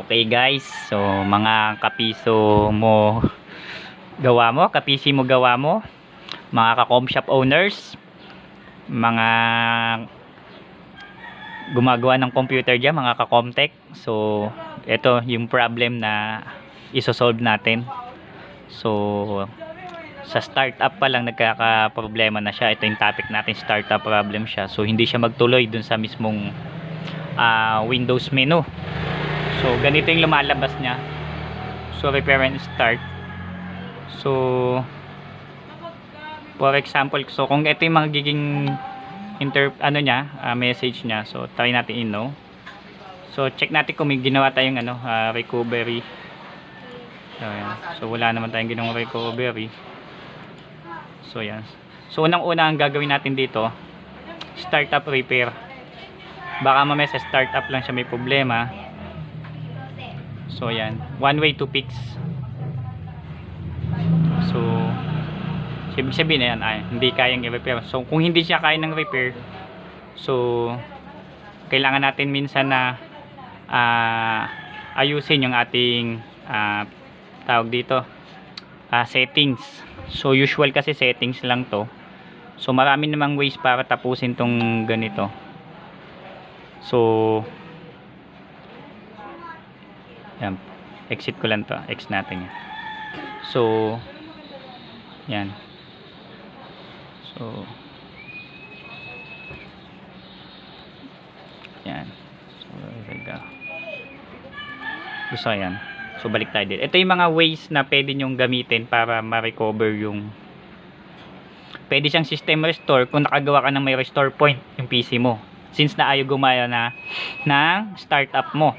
Okay guys, so mga kapiso mo gawa mo, mga ka-com shop owners, mga gumagawa ng computer dyan, mga ka-comtech. So, ito yung problem na isosolve natin. So, sa startup pa lang nagkaka-problema na siya. Ito yung topic natin, startup problem siya. So, hindi siya magtuloy dun sa mismong Windows menu. So, ganito yung lumalabas niya. So, repair and start. So, for example, so kung ito yung magiging message niya. So, try natin i-no. So, check natin kung may ginawa tayong recovery. So, ayan. So, wala naman tayong ginawang recovery. So, yan. So, unang-una ang gagawin natin dito, startup repair. Baka mamaya sa startup lang siya may problema. So, yan. One way to fix. So, ibig sabihin na yan, hindi kayang i-repair. So, kung hindi siya kaya ng repair, so, kailangan natin minsan na ayusin yung ating tawag dito, settings. So, usual kasi settings lang to. So, marami namang ways para tapusin tong ganito. So, yan. Exit ko lang to. X natin yan. So, yan. So, yan. So, there we go. So, yan. So, balik tayo dito. Ito yung mga ways na pwede nyong gamitin para ma-recover yung pwede siyang system restore kung nakagawa ka ng may restore point yung PC mo. Since na ayaw gumaya ng startup mo.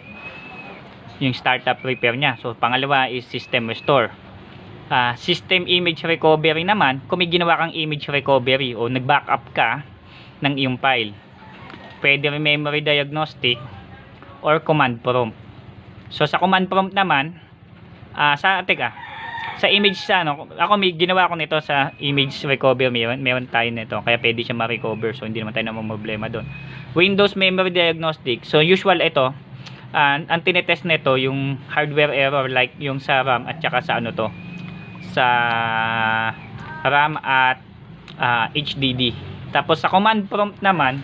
Yung startup repair niya. So, pangalawa is system restore. System image recovery naman, kung may ginawa kang image recovery o nag-backup ka ng iyong file. Pwede rin memory diagnostic or command prompt. So, sa command prompt naman, sa image ako may ginawa ko nito sa image recovery, meron tayo nito, kaya pwede siya ma-recover. So, hindi naman tayo namang problema doon. Windows memory diagnostic. So, usual ito, ang tinetest nito yung hardware error like yung sa RAM at saka sa sa RAM at HDD. Tapos sa command prompt naman,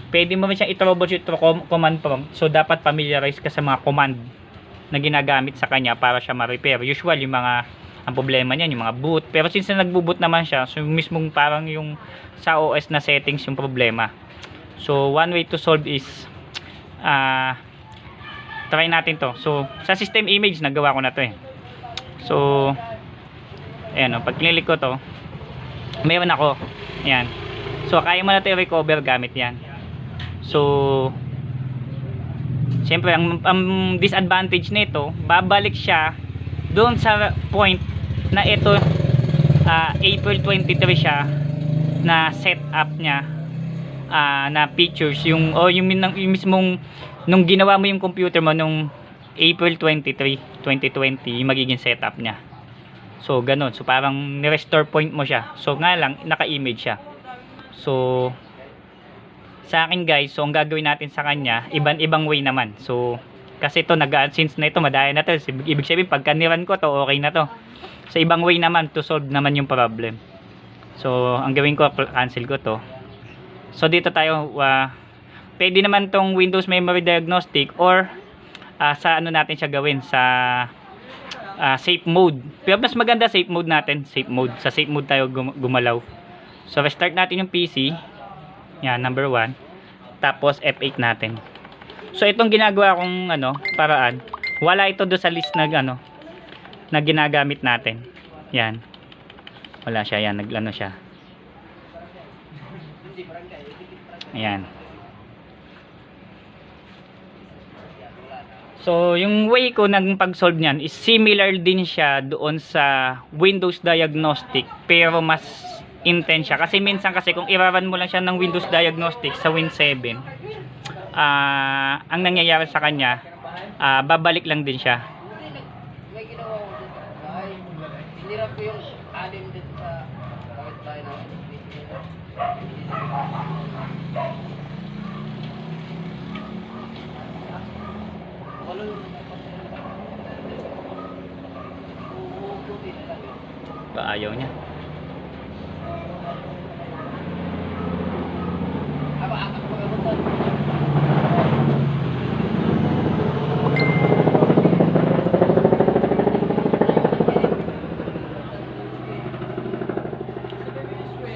pwede mo rin siyang i-troubleshoot through command prompt. So dapat familiarize ka sa mga command na ginagamit sa kanya para siya ma-repair. Usual yung ang problema niyan yung mga boot. Pero since na nagbo-boot naman siya, so mismong parang yung sa OS na settings yung problema. So one way to solve is try natin to. So sa system image nagawa ko na to eh. So ayan, pag click ko to, meron ako. Ayan. So, kaya mo na ito i-recover gamit yan. So, siyempre, ang disadvantage nito, babalik siya doon sa point na ito, April 23 siya, na setup niya, na pictures, yung mismong, nung ginawa mo yung computer mo, nung April 23, 2020, yung magiging setup niya. So, ganun. So, parang ni-restore point mo siya. So, nga lang, naka-image siya. So, sa akin guys, so, ang gagawin natin sa kanya, ibang way naman. So, kasi ito, since na ito, madaya na to. Ibig sabihin, pagka niran ko to, okay na to. So, ibang way naman to solve naman yung problem. So, ang gawin ko, cancel ko to. So, dito tayo, pwede naman tong Windows Memory Diagnostic or sa natin siya gawin, sa safe mode. Pero mas maganda safe mode natin. Safe mode. Sa safe mode tayo gumalaw. So, restart natin yung PC. Yan, number 1. Tapos, F8 natin. So, itong ginagawa kong paraan. Wala ito do sa list na na ginagamit natin. Yan. Wala siya. Yan, naglano siya. Ayan. So, yung way ko ng pag-solve niyan is similar din siya doon sa Windows Diagnostic, pero mas intense siya. Kasi minsan kung i-run mo lang siya ng Windows Diagnostic sa Win 7, ang nangyayari sa kanya, babalik lang din siya. Ba ayaw niya.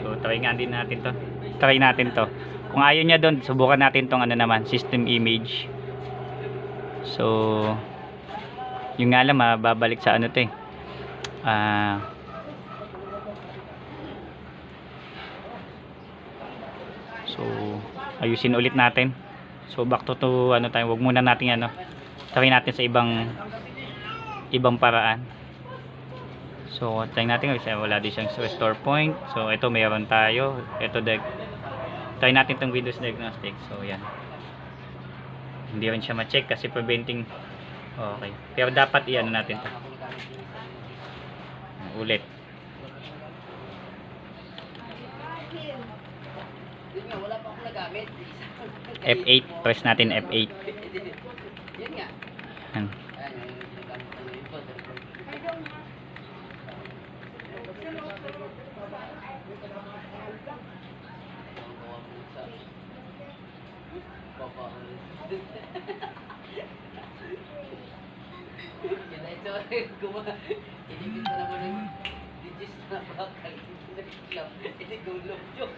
So try nga din natin to. Try natin to. Kung ayaw niya doon, subukan natin tong ano naman, system image. So yung nga lang babalik sa ano to eh. So ayusin ulit natin. So back to ano tayo, wag muna natin ano. Try natin sa ibang paraan. So try natin kasi wala din siyang restore point. So ito mayroon tayo. Ito try natin tong Windows diagnostic. So yan. Hindi rin siya ma-check kasi preventing. Okay. Pero dapat iano natin 'to. Ulit. Wala pa akong nagamit. F8, press natin F8. Yan nga. Yan. Inibit na naman yung digits na bakal. Hindi gulong yun.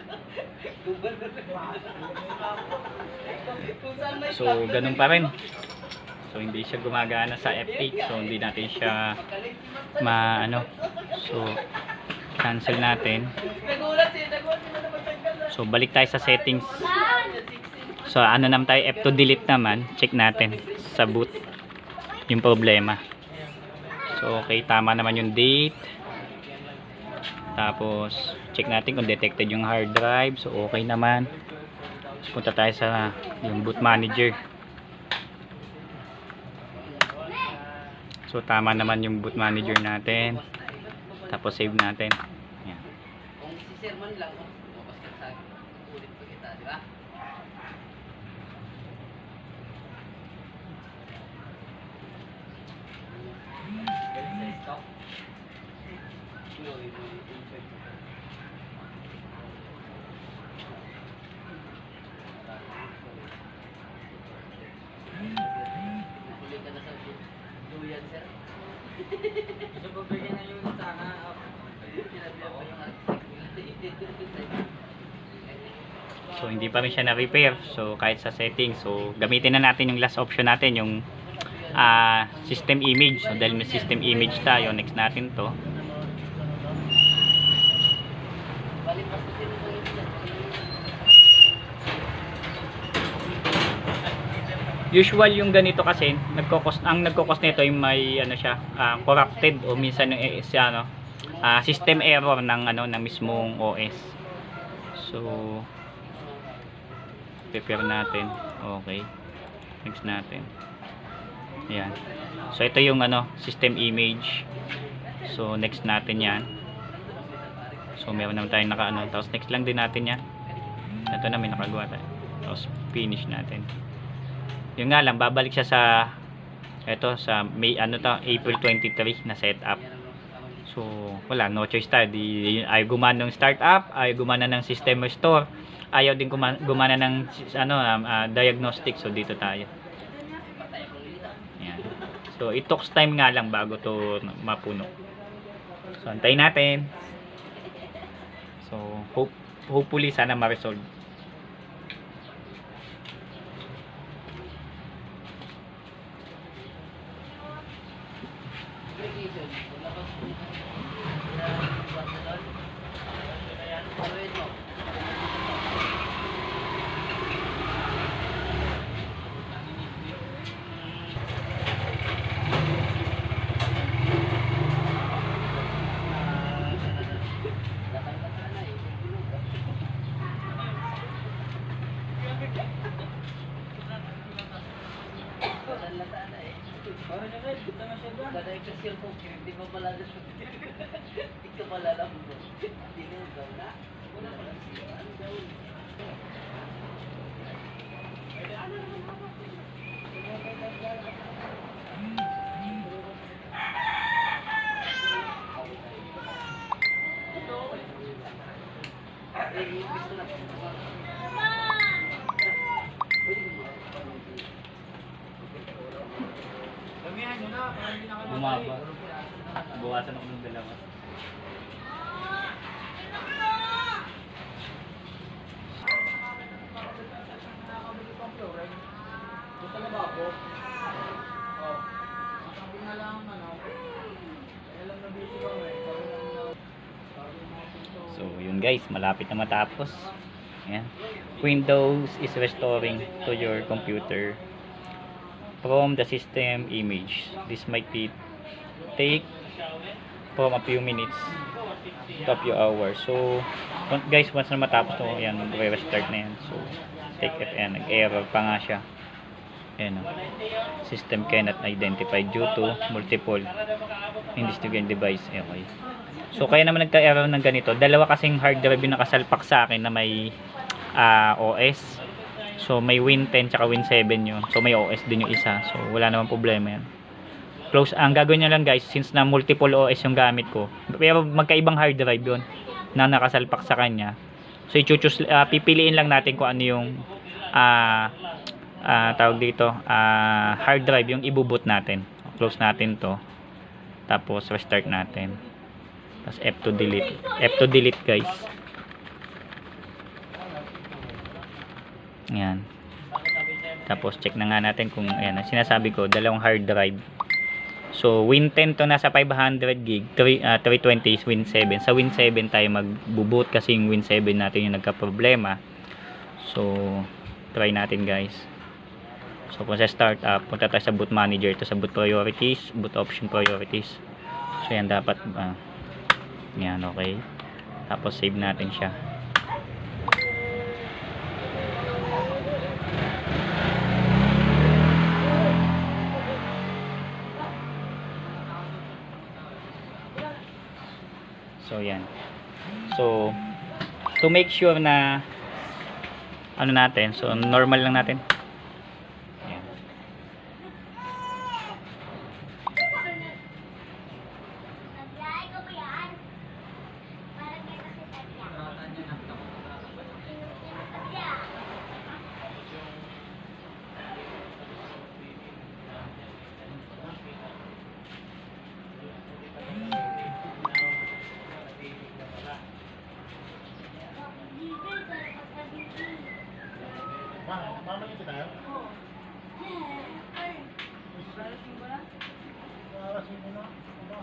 So ganun pa rin. So hindi siya gumagana sa F8. So hindi natin siya so cancel natin. So balik tayo sa settings. So ano naman tayo, F2 delete naman. Check natin sa boot yung problema. So okay, tama naman yung date. Tapos check natin kung detected yung hard drive. So okay naman. So, punta tayo sa yung boot manager. So tama naman yung boot manager natin. Tapos save natin. Yan. Kung si Sir man lang, basta sa ulit pa kita, di ba? So hindi pa rin siya na-repair. So kahit sa settings, so gamitin na natin yung last option natin, yung system image. So dahil may system image tayo, next natin to. Usual yung ganito kasi ang nagko-cost nito yung may ano siya, corrupted o minsan yung system error ng ng mismong OS. So prepare natin. Okay. Next natin. Ayan. So ito yung system image. So next natin 'yan. So meron naman tayong tapos next lang din natin 'yan. Ito na may nakagawa tayo. Tapos finish natin. Yung nga lang babalik siya sa may April 23 na setup. So wala, no choice tayo. Ayaw gumana ng startup, ayaw gumana ng system restore, ayaw din gumana ng diagnostic. So dito tayo. Ayan. So it takes time nga lang bago to mapuno. So antayin natin. So hopefully sana ma-resolve. Hindi pa pala na hindi ka pala lang mo. Hindi na daw na. Wala pala siya. Ano daw? gusto na. Bumaba. Buwasan ako ng dalawa. Gusto na ba ako? Oh. Sabi na lang ano. Alam na busy ko eh. So yun guys, malapit na matapos. Ayan. Windows is restoring to your computer from the system image. This might be take from a few minutes to a few hours. So guys, once na matapos to, ayan, mag-restart na yan. So take it, ayan, nag-error pa nga siya. Ayan, system cannot identify due to multiple investigating device. Okay. So kaya naman nagka-error ng ganito, dalawa kasing hard drive yung nakasalpak sa akin na may OS. So may Win 10 tsaka Win 7 yun. So may OS din yung isa. So wala namang problema yan. Close. Ang gagawin nyo lang guys, since na multiple OS yung gamit ko, pero magkaibang hard drive yun na nakasalpak sa kanya. So i-choose, pipiliin lang natin kung ano yung tawag dito, hard drive yung ibuboot natin. Close natin to. Tapos restart natin. Tapos F to delete. F to delete guys. Ayan. Tapos check na nga natin kung ayan, sinasabi ko, dalawang hard drive. So Win 10 to nasa 500 gig, 320 is Win 7. Sa Win 7 tayo magbuboot kasi yung Win 7 natin yung nagka-problema. So try natin guys. So kung sa start up, punta tayo sa boot manager, to sa boot priorities, boot option priorities. So yan dapat yan, okay. Tapos save natin siya. So yan. So to make sure na ano natin, so normal lang natin. Yan.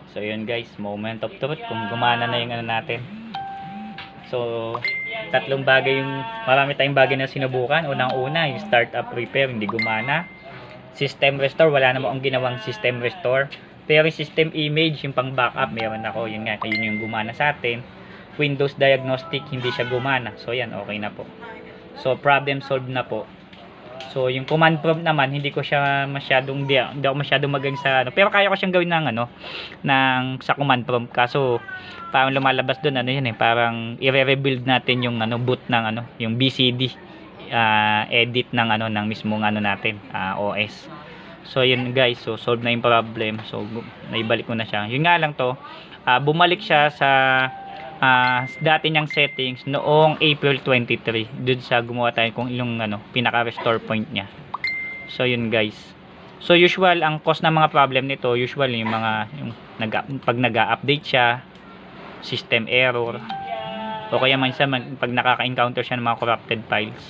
So yun guys, moment of truth kung gumana na yung ano natin. So tatlong bagay yung, marami tayong bagay na sinubukan. Unang-una, yung startup repair, hindi gumana. System restore, wala namang ang ginawang system restore. Pero system image, yung pang backup, meron ako. Yun nga, yun yung gumana sa atin. Windows diagnostic, hindi siya gumana. So yan, okay na po. So problem solved na po. So yung command prompt naman, hindi ko siya masyadong, hindi ako masyadong magaling sa ano. Pero kaya ko siyang gawin ng ano, sa command prompt. Kaso parang lumalabas doon ano yun eh, parang i-rebuild natin yung ano, boot ng ano, yung BCD edit ng ano, ng mismong ano natin, OS. So yun guys, so solve na yung problem. So naibalik ko na siya. Yun nga lang to, bumalik siya sa dati niyang settings noong April 23, dun sa gumawa tayo kung ilang ano, pinaka restore point niya. So yun guys, so usual ang cause ng mga problem nito, usual yung mga pag nag-update siya, system error, o kaya minsan pag nakaka-encounter siya ng mga corrupted files.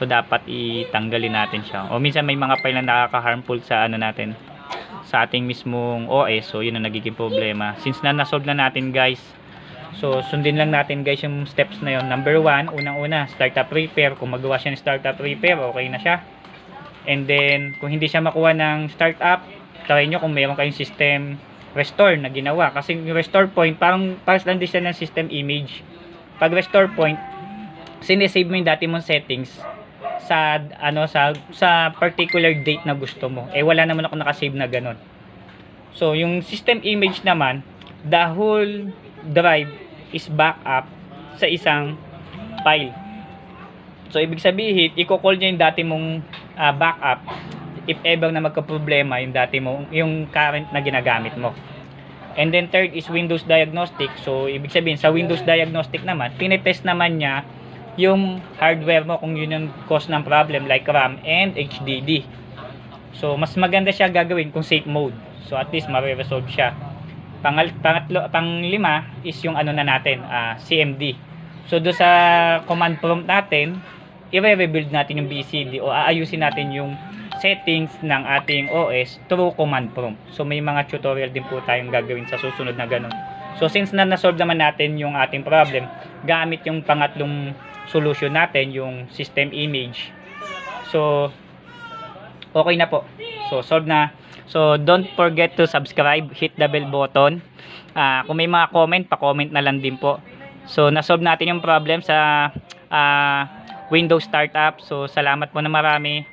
So dapat itanggalin natin siya, o minsan may mga file na nakaka-harmful sa ano natin, sa ating mismong OS. So yun ang nagiging problema. Since na-solve na natin guys, so sundin lang natin guys yung steps na yun. Number 1, unang-una, startup repair. Kung magawa siya ng startup repair, okay na siya. And then kung hindi siya makuha ng startup, try nyo kung mayroon kayong system restore na ginawa. Kasi yung restore point, parang pares lang din siya ng system image. Pag restore point, sinesave mo yung dati mong settings sa ano, sa particular date na gusto mo. Eh wala naman ako nakasave na ganun. So yung system image naman, the whole drive is backup sa isang file. So ibig sabihin, i-call niya yung dati mong backup if ever na magka-problema yung dati mo, yung current na ginagamit mo. And then third is Windows Diagnostic. So ibig sabihin sa Windows Diagnostic naman, tinetest naman niya yung hardware mo kung yun yung cause ng problem like RAM and HDD. So mas maganda siya gagawin kung safe mode. So at least ma-resolve siya. Panglima is yung ano na natin, CMD. So do sa command prompt natin, i-rebuild natin yung BCD o aayusin natin yung settings ng ating OS through command prompt. So may mga tutorial din po tayong gagawin sa susunod na ganun. So since na-solve naman natin yung ating problem, gamit yung pangatlong solution natin, yung system image. So okay na po. So solve na. So don't forget to subscribe, hit the bell button. Kung may mga comment, pa-comment na lang din po. So na-solve natin yung problem sa Windows Startup. So salamat po na marami.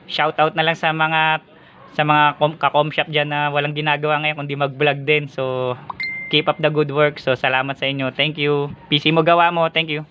Shout out na lang sa mga ka-com shop dyan na walang ginagawa ngayon kundi mag-vlog din. So keep up the good work. So salamat sa inyo. Thank you. PC mo gawa mo. Thank you.